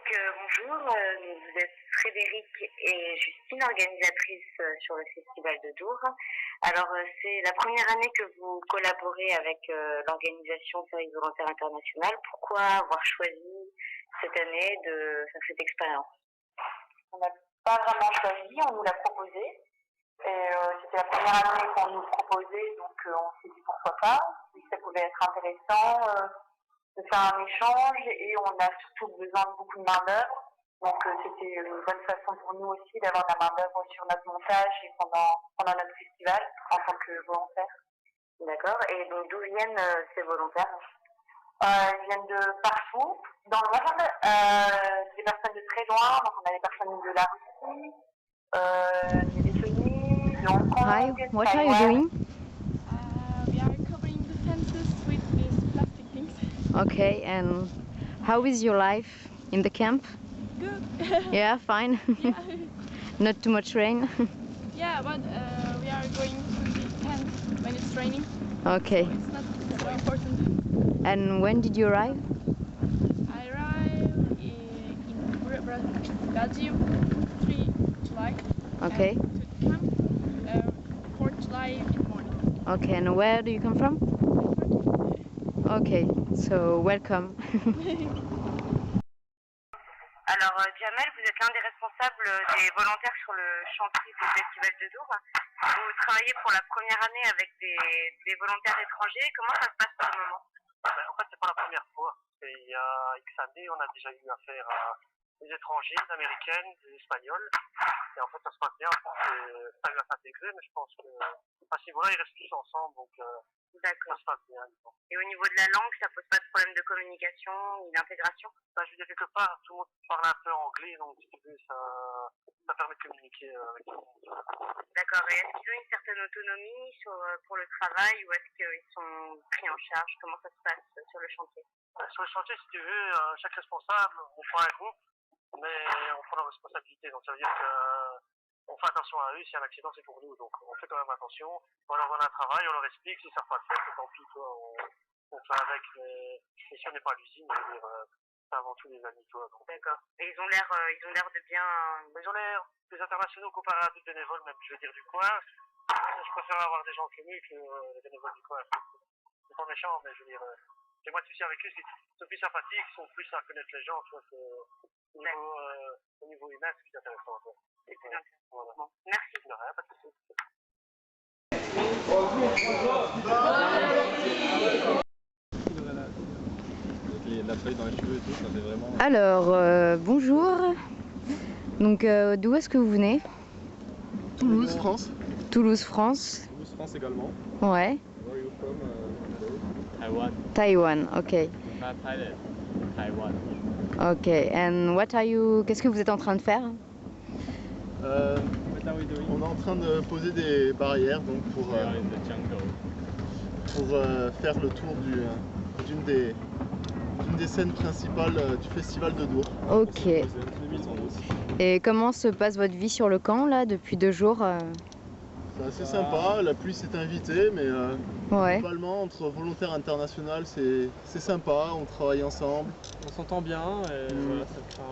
Bonjour, vous êtes Frédéric et Justine, organisatrices sur le Festival de Dour. Alors, c'est la première année que vous collaborez avec l'organisation Service Volontaire International. Pourquoi avoir choisi cette année de faire cette expérience? On n'a pas vraiment choisi, on nous l'a proposé. Et c'était la première année qu'on nous proposait, donc on s'est dit pourquoi pas, si ça pouvait être intéressant de faire un échange, et on a surtout besoin de beaucoup de main-d'œuvre. Donc c'était une bonne façon pour nous aussi d'avoir de la main-d'œuvre sur notre montage et pendant notre festival en tant que volontaire. D'accord, et donc d'où viennent ces volontaires? Ils viennent de partout dans le monde, des personnes de très loin, donc on a des personnes de la Russie, des Lettonie, de Hong Kong. Hi, what are you doing? We are covering the fences with these plastic things. Okay, and how is your life in the camp? Good. Yeah, fine. Yeah. Not too much rain? Yeah, but we are going to the tent when it's raining. Okay. So it's not so important. And when did you arrive? I arrived in Belgium 3 July. Okay. And to the camp 4 July in the morning. Okay, and where do you come from? Okay, so welcome. Alors, Jamel, vous êtes l'un des responsables des volontaires sur le chantier du Festival de Dour. Vous travaillez pour la première année avec des volontaires étrangers. Comment ça se passe pour le moment? En fait, c'est pas la première fois. Il y a X années, on a déjà eu affaire à des étrangers, des Américaines, des Espagnols. Et en fait, ça se passe bien. Ça a eu à s'intégrer, mais je pense que à ce niveau-là, ils restent tous ensemble, donc ça se passe bien. Et au niveau de la langue, ça pose pas de problème de communication ou d'intégration? Je veux dire, quelque part, tout le monde parle un peu anglais, donc si tu veux, ça permet de communiquer avec tout le monde. D'accord. Et est-ce qu'ils ont une certaine autonomie pour le travail, ou est-ce qu'ils sont pris en charge? Comment ça se passe sur le chantier? Sur le chantier, si tu veux, chaque responsable, on prend un groupe, mais on prend la responsabilité. Donc ça veut dire qu'on fait attention à eux. Si y a un accident, c'est pour nous. Donc on fait quand même attention. On leur donne un travail, on leur explique. S'ils ne savent pas le faire, c'est tant pis. On fait avec. Mais si on n'est pas à l'usine, je veux dire, c'est avant tout les amis. D'accord. Et ils ont l'air de bien. Ils ont l'air plus internationaux comparé à d'autres bénévoles, même, je veux dire, du coin. Je préfère avoir des gens connus que les bénévoles du coin. C'est pas méchant, mais je veux dire, j'ai moins de soucis avec eux. Ils sont plus sympathiques, ils sont plus à connaître les gens. Tu vois, au niveau humain, c'est plus intéressant. C'est plus intéressant. Voilà. Bon, merci. De rien, pas de soucis. La feuille dans les cheveux et tout, ça fait vraiment... Alors, bonjour. Donc, d'où est-ce que vous venez? Toulouse, France. Toulouse, France. Toulouse, France également. Ouais. Where are you from? Taiwan. Taiwan, ok. Not Thailand. Taiwan. Ok, and qu'est-ce que vous êtes en train de faire? What are we doing? On est en train de poser des barrières donc pour We are in the jungle. faire le tour d'une des scènes principales du festival de Dour. Ok. Et comment se passe votre vie sur le camp là depuis 2 jours? C'est assez sympa, la pluie s'est invitée, mais Ouais. globalement entre volontaires internationaux c'est sympa, on travaille ensemble. On s'entend bien et voilà, ça crée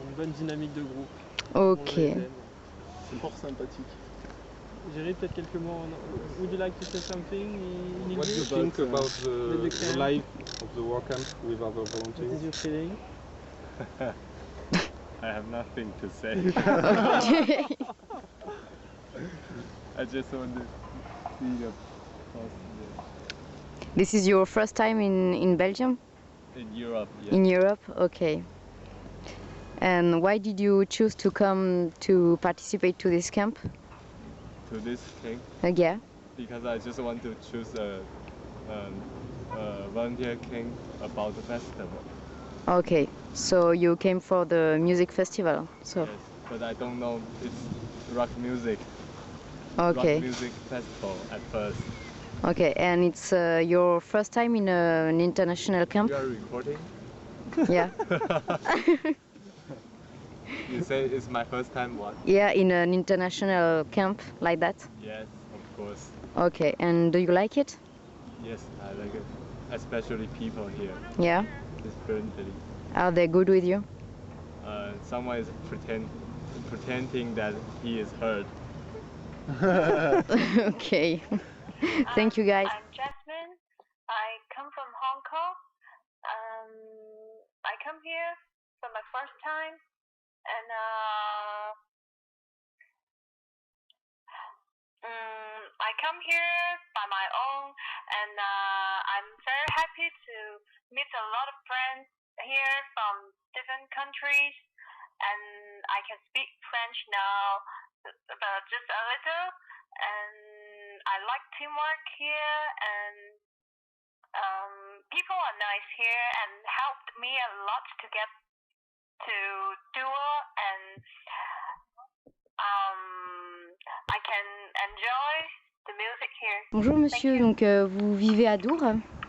une bonne dynamique de groupe. Ok. C'est fort sympathique. Géry, peut-être quelques mots en... Would you like to say something in English? What do you think about the life of the war camp with other What volunteers? is your feeling? I have nothing to say. Okay. I just want to see the This is your first time in Belgium? in Europe. Yeah. In Europe? Okay. And why did you choose to come to participate to this camp? To this thing Yeah. because I just want to choose a volunteer king about the festival. Okay. So you came for the music festival. So Yes, but I don't know it's rock music. okay. Rock music festival at first. Okay. And it's your first time in an international camp? You are recording? Yeah. You say it's my first time what? Yeah, in an international camp like that? Yes, of course. Okay. And do you like it? Yes, I like it. Especially people here. Yeah. It's friendly. Are they good with you? someone is pretending that he is hurt. Okay. Thank you, guys. I'm Jasmine. I come from Hong Kong. I come here for my first time, and I come here by my own, and I'm very happy to meet a lot of friends here from different countries, and I can speak French now, but just a little, and I like teamwork here, and people are nice here and helped me a lot to get to Duo, and I can enjoy the music here. Bonjour monsieur, donc vous vivez à Dour?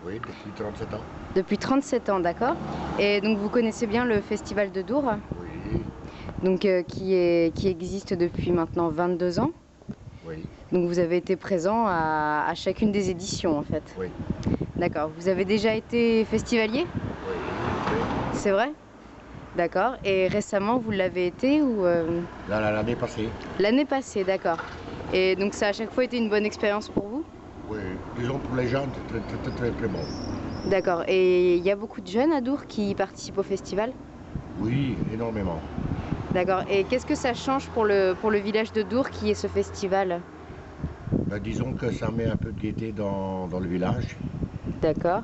Oui, depuis 37 ans. Depuis 37 ans, d'accord. Et donc vous connaissez bien le festival de Dour? Oui. Donc qui existe depuis maintenant 22 ans? Oui. Donc vous avez été présent à chacune des éditions en fait? Oui. D'accord. Vous avez déjà été festivalier? Oui. C'est vrai? D'accord. Et récemment vous l'avez été ou L'année passée. L'année passée, d'accord. Et donc ça a à chaque fois été une bonne expérience pour vous? Oui, disons pour les jeunes, c'est très bon. D'accord. Et il y a beaucoup de jeunes à Dour qui participent au festival? Oui, énormément. D'accord. Et qu'est-ce que ça change pour le village de Dour qui est ce festival? Ben, disons que ça met un peu de gaieté dans le village. D'accord.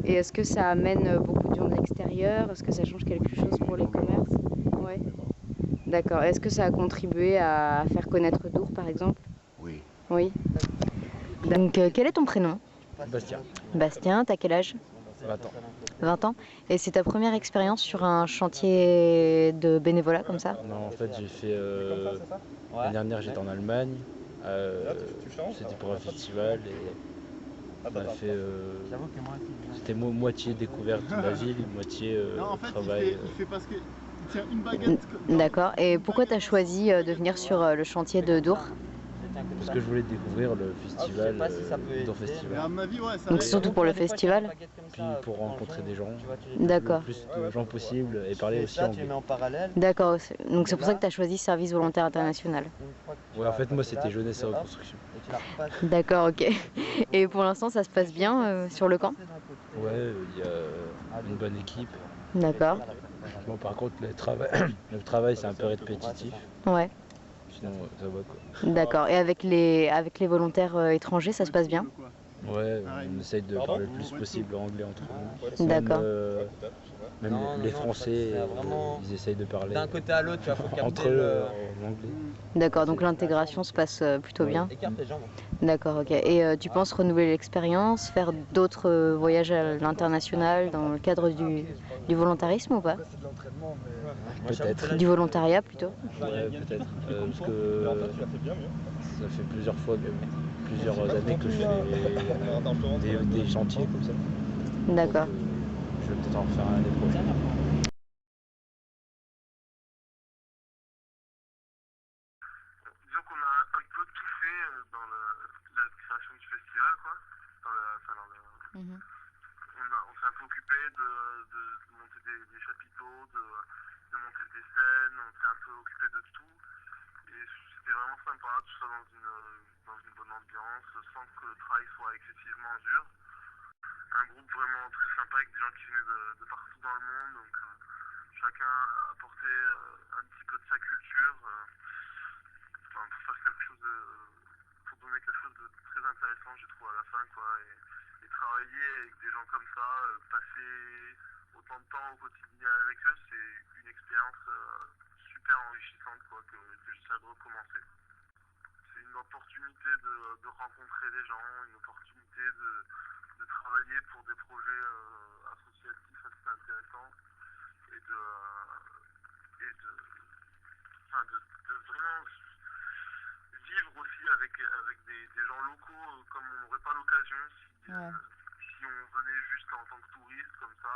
Et est-ce que ça amène beaucoup de gens de l'extérieur? Est-ce que ça change quelque chose pour les commerces? Ouais. D'accord. Est-ce que ça a contribué à faire connaître Dour par exemple? Oui. Oui. Donc quel est ton prénom? Bastien. Bastien, t'as quel âge? 20 ans. 20 ans. Et c'est ta première expérience sur un chantier de bénévolat comme ça? Non, en fait j'ai fait... L'année dernière j'étais en Allemagne. C'était pour un festival et on a fait... C'était moitié découverte de la ville, moitié travail. Il fait parce que il tient une baguette. D'accord. Et pourquoi tu as choisi de venir sur le chantier de Dour? Parce que je voulais découvrir le festival, Dour Festival. À mon avis, ouais, ça Donc surtout pour le festival? Puis pour rencontrer des gens, d'accord. le plus de gens possible et parler aussi anglais. D'accord, donc c'est pour ça que tu as choisi Service Volontaire International? Ouais, en fait moi c'était Jeunesse et Reconstruction. D'accord, ok. Et pour l'instant ça se passe bien sur le camp? Ouais, il y a une bonne équipe. D'accord. Bon, par contre le travail c'est un peu répétitif. Ouais. Sinon ça va quoi. D'accord. Et avec les volontaires étrangers, ça se passe bien? Ouais, on essaye de parler le plus possible anglais entre nous. D'accord. Même les Français, ils essayent de parler d'un côté à l'autre, entre eux en anglais. D'accord, donc l'intégration se passe plutôt bien? D'accord, ok. Et tu penses renouveler l'expérience, faire d'autres voyages à l'international dans le cadre du volontarisme ou pas? Peut-être. Du volontariat plutôt? Ouais, peut-être. Parce que ça fait plusieurs années que je fais des chantiers comme ça. D'accord. Je vais peut-être en refaire un l'année prochaine. Disons qu'on a un peu tout fait dans la création du festival, quoi. On s'est un peu occupé de monter des chapiteaux, de monter des scènes, on s'est un peu occupé de tout. Et c'était vraiment sympa, tout ça dans une bonne ambiance, sans que le travail soit excessivement dur. Un groupe vraiment très sympa avec des gens qui venaient de partout dans le monde, donc chacun apportait un petit peu de sa culture pour faire quelque chose pour donner quelque chose de très intéressant, j'ai trouvé à la fin, quoi. Et travailler avec des gens comme ça, passer autant de temps au quotidien avec eux, c'est une expérience super enrichissante, quoi, que j'essaie de recommencer. C'est une opportunité de rencontrer des gens, une opportunité de travailler pour des projets associatifs assez intéressants et de vraiment vivre aussi avec des gens locaux comme on n'aurait pas l'occasion si on venait juste en tant que touriste comme ça.